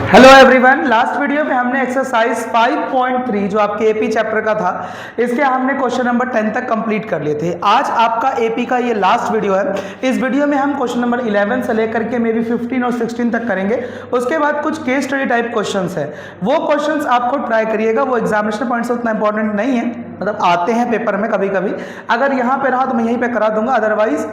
Hello everyone, last video में हमने exercise 5.3 जो आपके एपी चैप्टर का था, इसके हमने क्वेश्चन नंबर 10 तक कंप्लीट कर लिए थे। आज आपका एपी का ये लास्ट वीडियो है। इस वीडियो में हम क्वेश्चन नंबर 11 से लेकर के मे बी 15 और 16 तक करेंगे। उसके बाद कुछ केस स्टडी टाइप क्वेश्चंस है, वो क्वेश्चंस आपको ट्राई करिएगा। वो एग्जामिनेशन पॉइंट से उतना इंपॉर्टेंट नहीं है, मतलब आते हैं पेपर में कभी कभी। अगर यहाँ पे रहा तो मैं यहीं पे करा दूंगा, अदरवाइज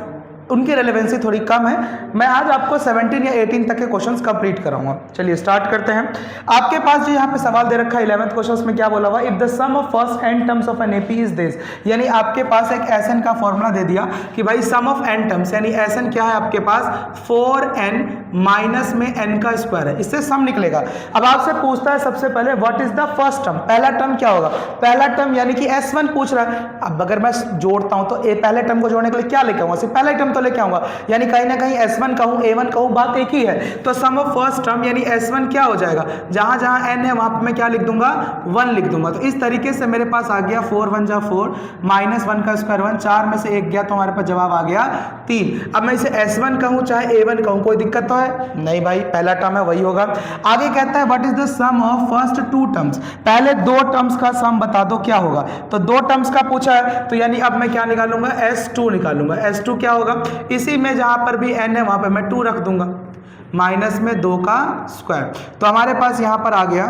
उनकी रेलेवेंसी थोड़ी कम है। मैं आज आपको 17 या 18 तक के क्वेश्चंस कंप्लीट कराऊंगा। चलिए स्टार्ट करते हैं। आपके पास जो यहाँ पे सवाल दे रखा है 11th क्वेश्चन में क्या बोला हुआ, if the sum of first n terms of an AP is this, यानी आपके पास एक Sn का फॉर्मूला दे दिया कि भाई सम ऑफ n टर्म्स, यानी Sn क्या है आपके पास 4n माइनस में n का स्क्वायर है, इससे सम निकलेगा। अब आपसे पूछता है सबसे पहले what is the first term, पहला टर्म क्या होगा। पहला टर्म यानी कि S1 पूछ रहा है। अब अगर मैं जोड़ता हूं तो पहले टर्म को जोड़ने के लिए क्या लेके आऊंगा, सिर्फ पहला टर्म तो लेके आऊंगा, यानी कहीं ना कहीं S1 कहूं A1 कहूं बात एक ही है। तो सम ऑफ फर्स्ट टर्म यानी S1 क्या हो जाएगा, जहां जहां n है वहां पर मैं क्या लिख दूंगा 1 लिख दूंगा। तो इस तरीके से मेरे पास आ गया 4 1 जा 4 माइनस 1 का स्क्वायर 1, 4 में से 1 गया तो हमारे पास जवाब आ गया 3। अब मैं इसे S1 कहूं चाहे A1 कहूं कोई दिक्कत तो है नहीं भाई, पहला टर्म है वही होगा। आगे कहता है what is the sum of first 2 terms, पहले 2 टर्म्स का सम बता दो क्या होगा। तो 2 टर्म्स का पूछा है तो यानी अब मैं क्या निकालूंगा S2 निकालूंगा। S2 क्या होगा, इसी में जहां पर भी n है वहां पर मैं 2 रख दूंगा, माइनस में 2 का स्क्वायर। तो हमारे पास यहां पर आ गया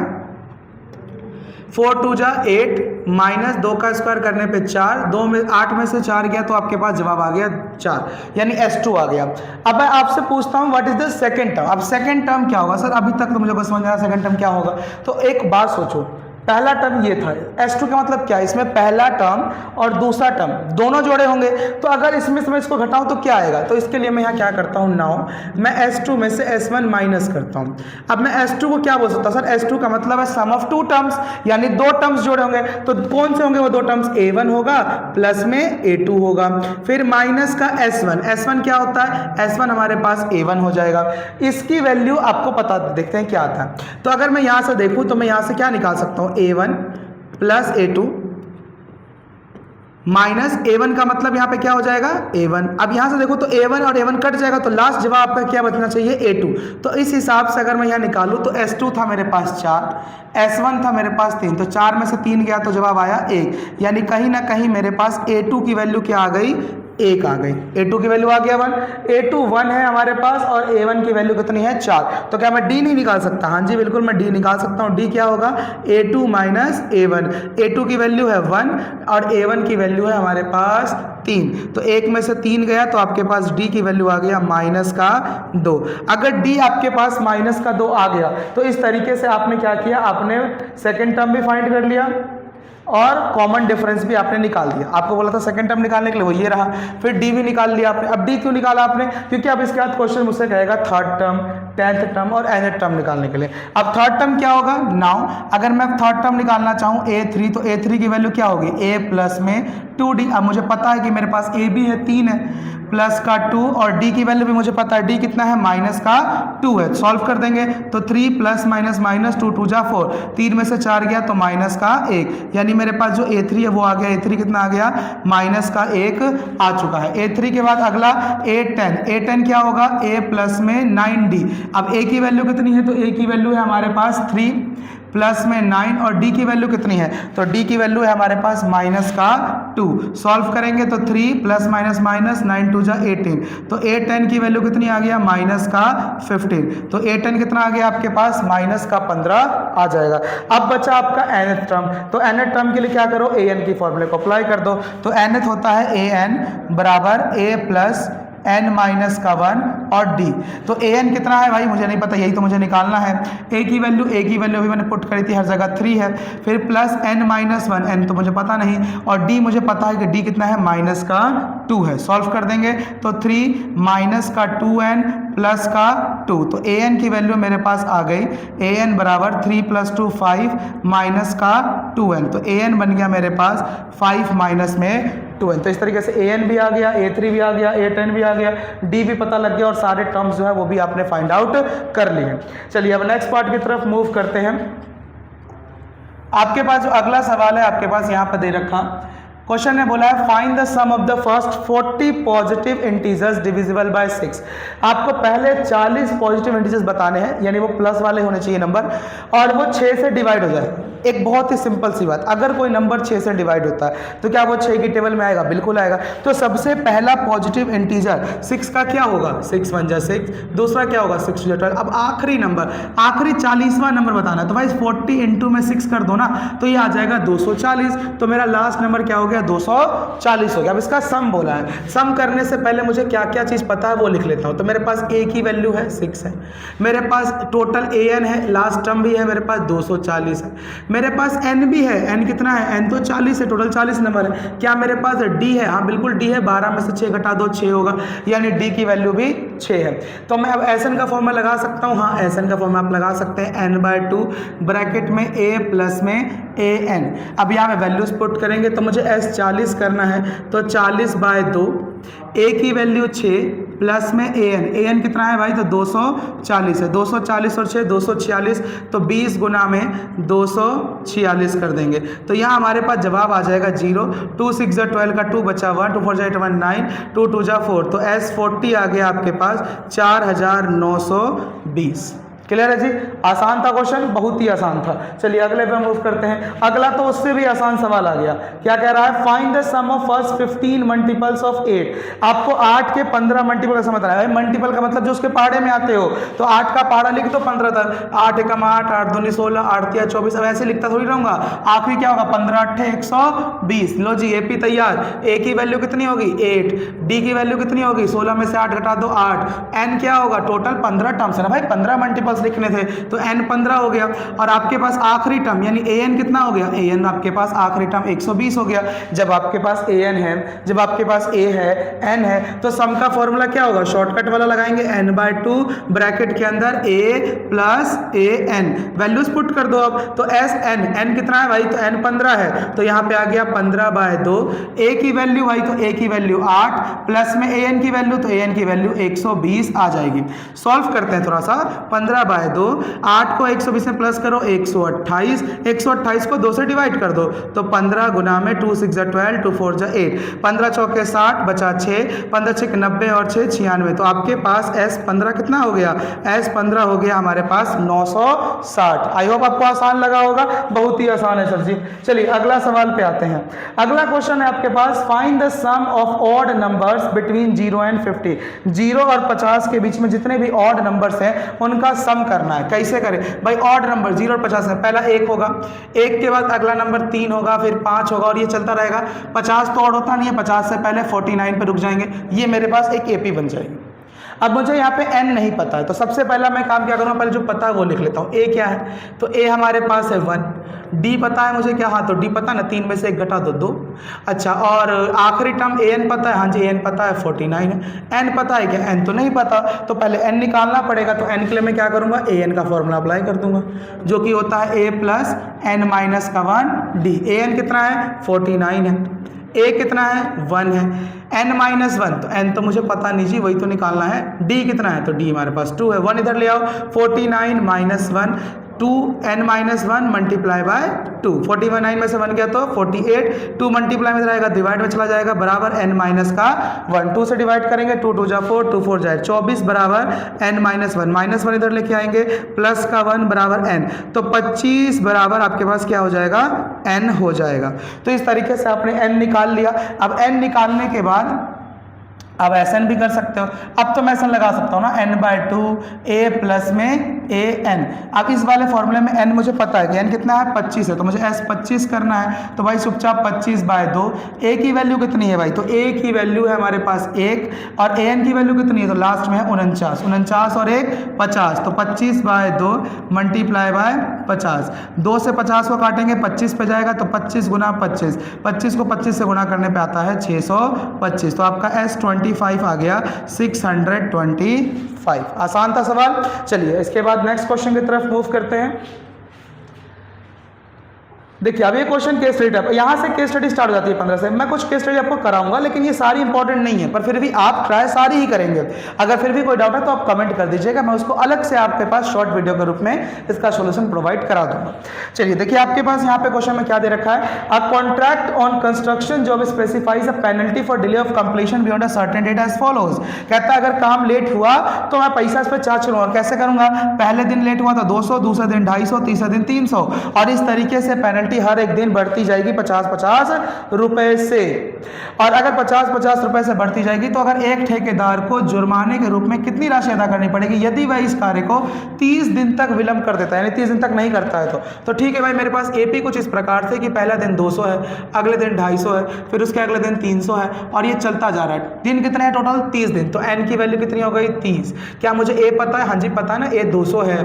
4 2 जा 8 माइनस 2 का स्क्वायर करने पे 4, 2 में 8 में से 4 गया तो आपके पास जवाब आ गया 4, यानी S2 आ गया। अब मैं आपसे पूछता हूं what is the second term. अब सेकंड टर्म क्या होगा सर, अभी तक तो मुझे बस समझ रहा है सेकंड टर्म क्या होगा। तो एक बात सोचो, पहला टर्म ये था, S2 का मतलब क्या है, इसमें पहला टर्म और दूसरा टर्म दोनों जोड़े होंगे। तो अगर इसमें से मैं इसको घटाऊं तो क्या आएगा, तो इसके लिए मैं यहाँ क्या करता हूँ, नाउ मैं S2 में से S1 माइनस करता हूँ। अब मैं S2 को क्या बोल सकता हूँ सर, S2 का मतलब है सम ऑफ 2 टर्म्स, यानी 2 टर्म्स जोड़े होंगे। तो कौन से होंगे वो 2 टर्म्स, A1 होगा प्लस में A2 होगा, फिर माइनस का S1। S1 क्या होता है, S1 हमारे पास A1 हो जाएगा। इसकी वैल्यू आपको पता, देखते हैं क्या आता है। तो अगर मैं यहाँ से देखूँ तो मैं यहाँ से क्या निकाल सकता हूँ, A1 plus A2 minus A1 का मतलब यहाँ पे क्या हो जाएगा A1। अब यहाँ से देखो तो A1 और A1 कट जाएगा तो लास्ट जवाब आपका क्या बचना चाहिए A2। तो इस हिसाब से अगर मैं यहाँ निकालूं तो S2 था मेरे पास 4, S1 था मेरे पास 3, तो 4 में से 3 गया तो जवाब आया 1, यानी कहीं ना कहीं मेरे पास A2 की वैल्यू क्या आ गई, 1 आ गई। A2 की वैल्यू आ गया 1, A2 1 है हमारे पास और A1 की वैल्यू कितनी है 4। तो क्या मैं D नहीं निकाल सकता, हाँ जी बिल्कुल मैं D निकाल सकता हूँ। D क्या होगा, A2 माइनस A1। A2 की वैल्यू है 1 और A1 की वैल्यू है हमारे पास 3, तो 1 में से 3 गया तो आपके पास D की वैल्यू आ गया माइनस का 2। अगर D आपके पास माइनस का 2 आ गया तो इस तरीके से आपने क्या किया, आपने सेकेंड टर्म भी फाइंड कर लिया और कॉमन डिफरेंस भी आपने निकाल दिया। आपको बोला था सेकंड टर्म निकालने के लिए, वो ये रहा। फिर डी भी निकाल लिया आपने। अब डी क्यों निकाला आपने, क्योंकि अब इसके बाद क्वेश्चन मुझसे कहेगा थर्ड टर्म, 10th टर्म और nth टर्म निकालने के लिए। अब थर्ड टर्म क्या होगा, नाउ अगर मैं थर्ड टर्म निकालना चाहूँ A3, तो A3 की वैल्यू क्या होगी, A प्लस में 2D। अब मुझे पता है कि मेरे पास A भी है 3 है प्लस का 2 और D की वैल्यू भी मुझे पता है, D कितना है माइनस का 2 है। सॉल्व कर देंगे तो 3 प्लस माइनस माइनस 2 2 जा 4, 3 में से 4 गया तो माइनस का 1, यानी मेरे पास जो A3 है वो आ गया, A3 कितना आ गया माइनस का 1 आ चुका है। A3 के बाद अगला A10, A10 क्या होगा A प्लस में 9D। अब A की वैल्यू कितनी है, तो A की वैल्यू है हमारे पास 3 प्लस में 9 और D की वैल्यू कितनी है, तो D की वैल्यू है हमारे पास माइनस का 2। सॉल्व करेंगे तो 3 प्लस माइनस माइनस 9 2 जा 18, तो A10 की वैल्यू कितनी आ गया माइनस का 15, तो A10 कितना आ गया आपके पास माइनस का 15 आ जाएगा। अब बचा आपका nth टर्म, तो nth टर्म के लिए क्या करो, an की फॉर्मूले को अप्लाई कर दो। तो nth होता है an बराबर a प्लस n माइनस का 1 और d। तो an कितना है भाई मुझे नहीं पता, यही तो मुझे निकालना है। a की वैल्यू भी मैंने पुट करी थी, हर जगह 3 है। फिर प्लस n माइनस 1, n तो मुझे पता नहीं, और d मुझे पता है कि d कितना है माइनस का 2 है। सॉल्व कर देंगे तो 3 माइनस का 2n प्लस का 2, तो an की वैल्यू मेरे पास आ गई, an बराबर 3 प्लस 2 5 माइनस का 2n, तो an बन गया मेरे पास 5 माइनस में 2n। तो इस तरीके से an भी आ गया, A3 भी आ गया, A10 भी आ गया, D भी पता लग गया और सारे टर्म्स जो है वो भी आपने फाइंड आउट कर लिए। चलिए अब नेक्स्ट पार्ट की तरफ मूव करते हैं। आपके पास जो अगला सवाल है आपके पास यहाँ पर दे रखा, क्वेश्चन ने बोला है find the sum of the first 40 positive integers divisible by 6। आपको पहले 40 पॉजिटिव इंटीजर्स बताने हैं, यानी वो प्लस वाले होने चाहिए नंबर, और वो 6 से डिवाइड हो जाए। एक बहुत ही सिंपल सी बात, अगर कोई नंबर 6 से डिवाइड होता है तो क्या वो 6 की टेबल में आएगा? बिल्कुल आएगा। तो सबसे पहला पॉजिटिव इंटीजर 6 का क्या होगा? 6 1 जा 6। दूसरा क्या होगा? 6 2 जा 12। अब आखिरी नंबर, आखिरी 40वां नंबर बताना है, तो भाई 40 इंटू में 6 कर दो ना, तो ये आ जाएगा 240। तो मेरा लास्ट नंबर क्या हो गया? 240 हो गया। अब इसका सम बोला है, सम करने से पहले मुझे क्या क्या चीज़ पता है वो लिख लेता हूँ। तो मेरे पास a की वैल्यू है 6 है, मेरे पास टोटल an है, लास्ट टर्म भी है, मेरे पास 240 है, मेरे पास n भी है। n कितना है? n तो 40 है, टोटल 40 नंबर है। क्या मेरे पास d है? हाँ बिल्कुल d है, 12 में से 6 घटा दो 6 होगा, यानी d की वैल्यू भी 6 है। तो मैं अब Sn का फॉर्मूला लगा सकता हूँ। हाँ Sn का फॉर्मूला आप लगा सकते हैं, n/2 ब्रैकेट में a प्लस में an। अब यहाँ में वैल्यूज पुट करेंगे तो मुझे S 40 करना है, तो 40/2, a की वैल्यू 6 प्लस में an कितना है भाई? तो 240 है, 240 और 6 246, तो 20 गुना में 246 कर देंगे। तो यहाँ हमारे पास जवाब आ जाएगा 0। 2 6 जा 12 का 2 बचा 1, 2 4 जा 8 1 9, 2 2 जा 4, तो S 40 आ गया आपके पास 4920। क्लियर है जी? आसान था क्वेश्चन, बहुत ही आसान था। चलिए अगले पे मूव करते हैं। अगला तो उससे भी आसान सवाल आ गया। क्या कह रहा है? Find the sum of first 15 multiples of 8। आपको 8 के 15 मल्टीपल का समझ रहा है। मल्टीपल का मतलब जो उसके पहाड़े में आते हो, तो 8 का पहाड़ा लिख दो 15 तक, 8 एकम 8, 8 दूनी 16, 8 तिया 24। अब ऐसे लिखता थोड़ी रहूंगा, आखिरी क्या होगा? 15 8 120। लो जी AP तैयार। a की वैल्यू कितनी होगी? 8। d की वैल्यू कितनी होगी? 16 में से 8 घटा दो 8। n क्या होगा? टोटल 15 टर्म्स है ना भाई, 15 मल्टीपल लिखने थे, तो n 15 हो गया। और आपके पास आखिरी टर्म यानी an कितना हो गया? an आपके पास आखिरी टर्म 120 हो गया। जब आपके पास an है, जब आपके पास a है, n है, तो सम का फॉर्मूला क्या होगा? शॉर्टकट वाला लगाएंगे, n/2 ब्रैकेट के अंदर a plus an। Values put कर दो अब, तो n कितना है भाई? तो n 15 है, तो यहाँ पे आ गया 15/2। a की वैल्यू भाई, तो a की वैल्यू 8 प्लस में an की वैल्यू, तो an की वैल्यू 120 आ जाएगी। सॉल्व करते हैं थोड़ा सा। 15/2, 8 को 120 में प्लस करो 128, 128 को 2 से डिवाइड कर दो, तो 15 गुना में 2 6 जा 12, 2 4 जा 8, 15 चौके 60 बचा 6, 15 6 90 और 6 96। तो आपके पास S15 कितना हो गया? S15 हो गया हमारे पास 960। आई होप आपको आसान लगा होगा, बहुत ही आसान है सर जी। चलिए अगला सवाल पे आते हैं। अगला क्वेश्चन है आपके पास, find the sum of odd numbers between 0 and 50। 0 और 50 के बीच में जितने भी ऑड नंबर्स हैं उनका सम करना है। कैसे करें भाई? ऑड नंबर 0 और 50 है, पहला 1 होगा, 1 के बाद अगला नंबर 3 होगा, फिर 5 होगा, और ये चलता रहेगा। 50 तो ऑड होता नहीं है, 50 से पहले 49 पे रुक जाएंगे। ये मेरे पास एक AP बन जाएगी। अब मुझे यहाँ पे n नहीं पता है, तो सबसे पहला मैं काम क्या करूँगा? पहले जो पता है वो लिख लेता हूँ। a क्या है? तो a हमारे पास है 1। d पता है मुझे क्या? हाँ तो d पता है ना, 3 में से 1 घटा दो 2। अच्छा, और आखिरी टर्म an पता है? हाँ जी an पता है, 49 है। n पता है क्या? n तो नहीं पता, तो पहले n निकालना पड़ेगा। तो n के लिए मैं क्या करूँगा? an का फॉर्मूला अप्लाई कर दूंगा, जो कि होता है a प्लस n माइनस का 1 d। an कितना है? 49 है। a कितना है? 1 है। n माइनस 1, तो n तो मुझे पता नहीं जी, वही तो निकालना है। d कितना है? तो d हमारे पास 2 है। 1 इधर ले आओ, 49 minus 1, 2n minus 1 multiply by 2। 41 9 में से 1 गया तो 48, 2 मल्टीप्लाई में रहेगा, डिवाइड में चला जाएगा, बराबर n माइनस का 1। 2 से डिवाइड करेंगे, 2 2 जा 4, 2 4 जाए 24, बराबर n माइनस 1। माइनस 1 इधर लेके आएंगे, प्लस का 1 बराबर n, तो 25 बराबर आपके पास क्या हो जाएगा? n हो जाएगा। तो इस तरीके से आपने n निकाल लिया। अब n निकालने के बाद अब Sn भी कर सकते हो। अब तो मैं Sn लगा सकता हूँ ना, n/2 a प्लस में an। अब इस वाले फॉर्मूले में n मुझे पता है कि n कितना है? 25 है, तो मुझे S 25 करना है। तो भाई चुपचाप 25/2। a की वैल्यू कितनी है भाई? तो a की वैल्यू है हमारे पास 1, और an की वैल्यू कितनी है? तो लास्ट में है 49, 49 और 1 50, तो 25/2 मल्टीप्लाई बाय 50। 2 से 50 को काटेंगे 25 पे जाएगा, तो 25 गुना 25, 25 को 25 से गुना करने पे आता है 625। तो आपका S25 आ गया 625। आसान था सवाल। चलिए इसके बाद नेक्स्ट क्वेश्चन की तरफ मूव करते हैं। देखिए अब ये क्वेश्चन केस स्टडी टाइप, यहाँ से केस स्टडी स्टार्ट हो जाती है 15 से। मैं कुछ केस स्टडी आपको कराऊंगा लेकिन ये सारी इंपॉर्टेंट नहीं है, पर फिर भी आप ट्राई सारी ही करेंगे। अगर फिर भी कोई डाउट है तो आप कमेंट कर दीजिएगा, मैं उसको अलग से आपके पास शॉर्ट वीडियो के रूप में इसका सोल्यूशन प्रोवाइड करा दूंगा। चलिए देखिए आपके पास यहाँ पे क्वेश्चन में क्या दे रखा है, a contract on construction job specifies a penalty for delay of completion beyond a certain date as follows. कहता है अगर काम लेट हुआ तो मैं पैसा इस पर चार्ज करूंगा। कैसे करूंगा, पहले दिन लेट हुआ तो 200, दूसरे दिन 250, तीसरे दिन 300, और इस तरीके से पेनल्टी हर एक दिन बढ़ती जाएगी 50-50 रुपए से। और अगर 50-50 रुपए से बढ़ती जाएगी तो अगर एक ठेकेदार को जुर्माने के रूप में कितनी राशि अदा करनी पड़ेगी यदि वह इस कार्य को 30 दिन तक विलंब कर देता है, यानी 30 दिन तक नहीं करता है तो ठीक है भाई, मेरे पास एपी कुछ इस प्रकार से कि पहला दिन 200 है, अगले दिन 250 है, फिर उसके अगले दिन 300 है, और ये चलता जा रहा है। दिन कितने हैं टोटल, 30 दिन। तो एन की वैल्यू कितनी हो गई, 30। क्या मुझे ए पता है, हाँ जी पता है ना, ए 200 है।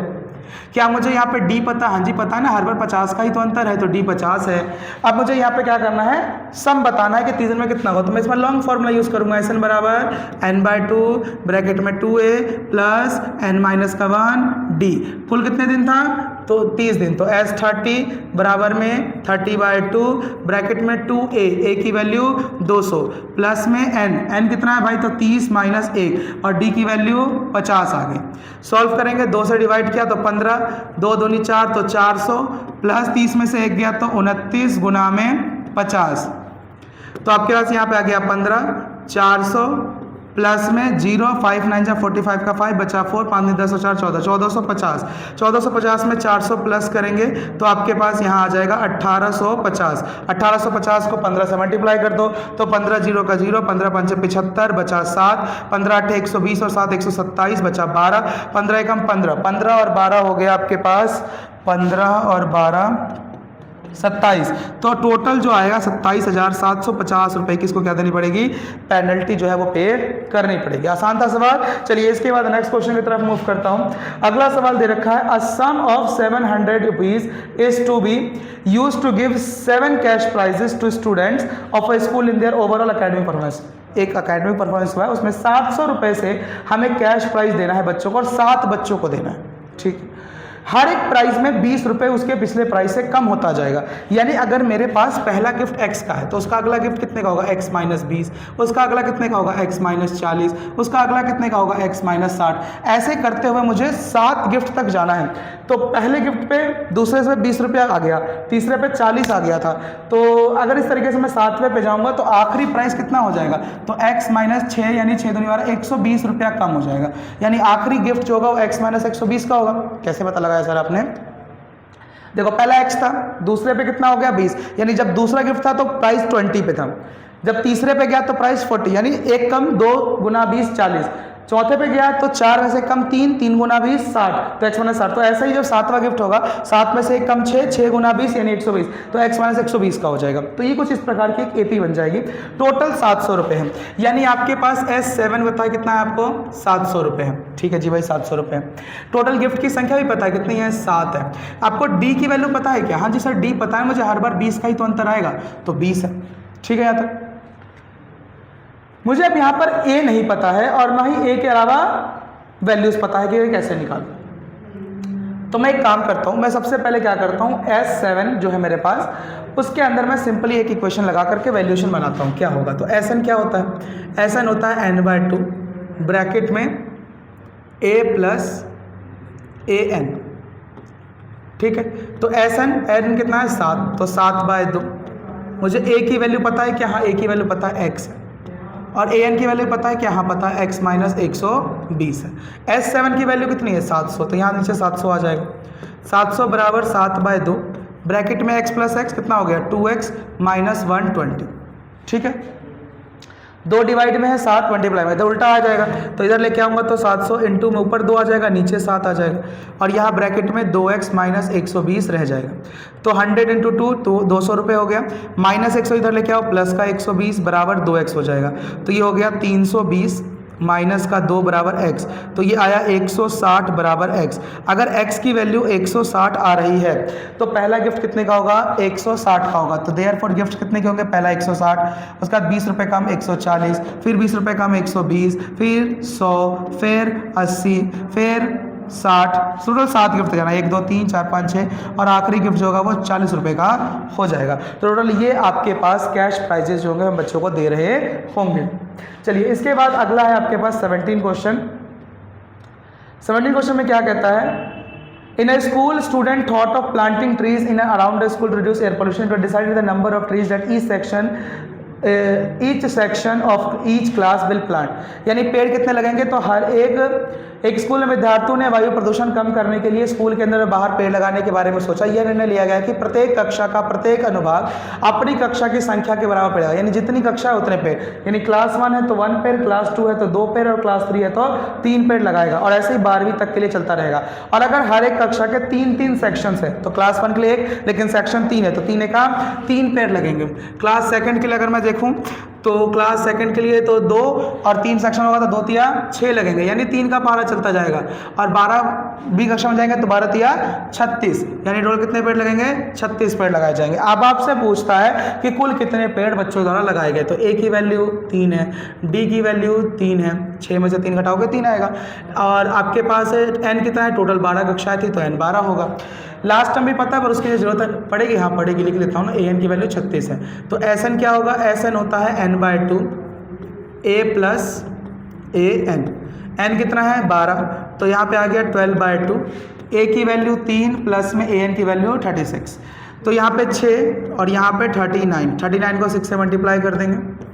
क्या मुझे यहाँ पे डी पता है, हाँ जी पता है ना, हर बार 50 का ही तो अंतर है, तो डी 50 है। अब मुझे यहाँ पे क्या करना है, सम बताना है कि 30 दिन में कितना होगा। तो मैं इसमें लॉन्ग फॉर्मूला यूज करूंगा, एस एन बराबर n/2 ब्रैकेट में 2a प्लस n-1 डी। कुल कितने दिन था, तो 30 दिन। तो एस 30 बराबर में 30/2 ब्रैकेट में 2a, a की वैल्यू 200 प्लस में n कितना है भाई, तो 30 माइनस 1, और d की वैल्यू 50 आ गई। सॉल्व करेंगे, 2 से डिवाइड किया तो 15, 2 दूनी 4 तो 400, प्लस 30 में से 1 गया तो 29 गुना में 50। तो आपके पास यहाँ पे आ गया 15, 400 प्लस में 0, 5 9 जा 45 का 5 बचा 4, 5 10 4 14, 1450। 1450 में 400 प्लस करेंगे तो आपके पास यहाँ आ जाएगा 1850। 1850 को 15 से मल्टीप्लाई कर दो तो 15 0 का 0, 15 5 75 बचा 7, 15 8 120 और 7 127 बचा 12, 15 एकम 15, 15 और 12 हो गया आपके पास 15 और 12 27। तो टोटल जो आएगा 27,750 रुपए की इसको क्या देनी पड़ेगी, पेनल्टी जो है वो पे करनी पड़ेगी। आसान था सवाल। चलिए इसके बाद नेक्स्ट क्वेश्चन की तरफ मूव करता हूं। अगला सवाल दे रखा है, a sum of 700 rupees is to be used to give 7 cash prizes to students of a school in their overall academic performance. एक एकेडमिक परफॉर्मेंस हुआ है, उसमें 700 रुपए से हमें कैश प्राइज देना है बच्चों को, और 7 बच्चों को देना है। ठीक, हर एक प्राइस में 20 रुपए उसके पिछले प्राइस से कम होता जाएगा। यानी अगर मेरे पास पहला गिफ्ट x का है तो उसका अगला गिफ्ट कितने का होगा, x माइनस 20, उसका अगला कितने का होगा, x माइनस 40, उसका अगला कितने का होगा, x माइनस 60। ऐसे करते हुए मुझे 7 गिफ्ट तक जाना है। तो पहले गिफ्ट पे दूसरे से 20 रुपया आ गया, तीसरे पे 40 आ गया था। तो अगर इस तरीके से मैं 7वें पे जाऊंगा तो आखिरी प्राइस कितना हो जाएगा, तो x माइनस 6 यानी 6 दूनी 12, 120 रुपया कम हो जाएगा। यानी आखिरी गिफ्ट जो होगा वो x माइनस 120 का होगा। कैसे पता लगाया सर आपने, देखो पहला x था, दूसरे पे कितना हो गया 20, यानी जब दूसरा गिफ्ट था तो प्राइस 20 पे था, जब तीसरे पे गया तो प्राइस 40, यानी 1 कम 2 गुना 20 40, चौथे पे गया तो 4 में से कम 3, 3 गुना 20 60, तो x माइनस 60। तो ऐसा ही जब 7वां गिफ्ट होगा 7 में से 1 कम 6, 6 गुना 20 यानी 120, तो x माइनस 120 का हो जाएगा। तो ये कुछ इस प्रकार की एक एपी बन जाएगी। टोटल 700 रुपये है, यानी आपके पास S7 बताया कितना है आपको, 700 रुपये है। ठीक है जी भाई, 700 रुपये है। टोटल गिफ्ट की संख्या भी पता है कितनी है, 7 है। आपको डी की वैल्यू पता है क्या, हाँ जी सर डी पता है मुझे, हर बार 20 का ही तो अंतर आएगा, तो 20 है। ठीक है, यहाँ तक मुझे अब यहाँ पर ए नहीं पता है और ना ही ए के अलावा वैल्यूज पता है कि ये कैसे निकालूं। तो मैं एक काम करता हूँ, मैं सबसे पहले क्या करता हूँ, S7 जो है मेरे पास, उसके अंदर मैं सिंपली एक इक्वेशन लगा करके वैल्यूएशन बनाता हूँ। क्या होगा, तो Sn क्या होता है, Sn होता है n/2 ब्रैकेट में a प्लस an। ठीक है, तो Sn n कितना है 7, तो 7/2। मुझे a की वैल्यू पता है क्या, हाँ a की वैल्यू पता है x, और an की वैल्यू पता है क्या, हाँ पता है x माइनस 120 है। S7 की वैल्यू कितनी है 700, तो यहाँ नीचे 700 आ जाएगा। 700 बराबर 7/2 ब्रैकेट में x प्लस x कितना हो गया 2x माइनस 120। ठीक है, 2 डिवाइड में है 7, मल्टीप्लाई में, तो उल्टा आ जाएगा, तो इधर लेके आऊंगा तो 700 इंटू में ऊपर 2 आ जाएगा, नीचे 7 आ जाएगा, और यहाँ ब्रैकेट में 2x माइनस 120 रह जाएगा। तो 100 इंटू 2 तो 200 रुपये हो गया, माइनस 100 इधर लेके आओ, प्लस का 120 बराबर 2x हो जाएगा। तो ये हो गया 320 माइनस का 2 बराबर x, तो ये आया 160 बराबर x। अगर x की वैल्यू 160 आ रही है तो पहला गिफ्ट कितने का होगा, 160 का होगा। तो देयरफॉर गिफ्ट कितने के होंगे, पहला 160, उसके बाद 20 रुपये कम 140, फिर 20 रुपये कम 120, फिर 100, फिर 80, फिर 60, टोटल 7 गिफ्ट जाना, 1 2 3 4 5 6, और आखिरी गिफ्ट जो होगा वो 40 रुपये का हो जाएगा। तो टोटल ये आपके पास कैश प्राइजेज जो होंगे हम बच्चों को दे रहे होंगे। चलिए इसके बाद अगला है आपके पास 17 क्वेश्चन। 17 क्वेश्चन में क्या कहता है, in a school student thought of planting trees in around the school reduce air pollution to decide the number of trees that each section of each class will plant. यानी पेड़ कितने लगेंगे, तो हर एक स्कूल में विद्यार्थियों ने वायु प्रदूषण कम करने के लिए स्कूल के अंदर बाहर पेड़ लगाने के बारे में सोचा। यह निर्णय लिया गया कि प्रत्येक कक्षा का प्रत्येक अनुभाग अपनी कक्षा की संख्या के बराबर पेड़, यानी जितनी कक्षा है उतने पेड़, यानी क्लास 1 है तो 1 पेड़, क्लास 2 है तो 2 पेड़, और क्लास 3 है तो 3 पेड़ लगाएगा, और ऐसे ही 12वीं तक के लिए चलता रहेगा। और अगर हर एक कक्षा के 3-3 सेक्शंस है तो क्लास 1 के लिए 1, लेकिन सेक्शन 3 है तो 3 का 3 पेड़ लगेंगे। क्लास 2 के लिए अगर मैं देखूँ तो क्लास 2 के लिए तो 2 और 3 सेक्शन होगा तो 2 तिया 6 लगेंगे, यानी 3 का पारा चलता जाएगा। और 12वीं कक्षा में जाएंगे तो 12 तिया 36, यानी टोटल कितने पेड़ लगेंगे, 36 पेड़ लगाए जाएंगे। अब आपसे पूछता है कि कुल कितने पेड़ बच्चों द्वारा लगाए गए, तो ए की वैल्यू 3 है, डी की वैल्यू 3 है, 6 में से 3 घटाओगे 3 आएगा, और आपके पास एन कितना है, टोटल 12 कक्षाएं थी तो एन 12 होगा। लास्ट टाइम भी पता है पर उसकी जरूरत पड़ेगी, हाँ पड़ेगी, लिख लेता हूँ ना, ए एन की वैल्यू 36 है। तो एस एन क्या होगा, एस एन होता है n/2 a plus a n, n कितना है 12, तो यहाँ पे आ गया 12/2, ए की वैल्यू 3 प्लस में ए एन की वैल्यू 36, तो यहाँ पे 6 और यहाँ पे 39 को 6 से मल्टीप्लाई कर देंगे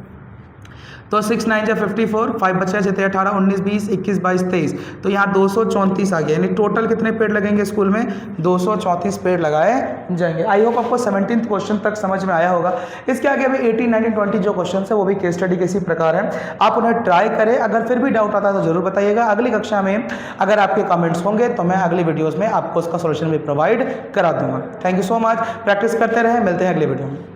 तो 6 9 54, 5 बचा 6 18 19 20 21 22 23, तो यहाँ 234 आ गया, यानी टोटल कितने पेड़ लगेंगे स्कूल में, 234 पेड़ लगाए जाएंगे। आई होप आपको 17th क्वेश्चन तक समझ में आया होगा। इसके आगे अभी 18 19 20 जो क्वेश्चन है वो भी केस स्टडी के इसी प्रकार है, आप उन्हें ट्राई करें। अगर फिर भी डाउट आता है तो जरूर बताइएगा। अगली कक्षा में अगर आपके कमेंट्स होंगे तो मैं अगली वीडियोज़ में आपको उसका सोल्यूशन भी प्रोवाइड करा दूंगा। Thank you so much, practice करते रहें, मिलते हैं अगली वीडियो में।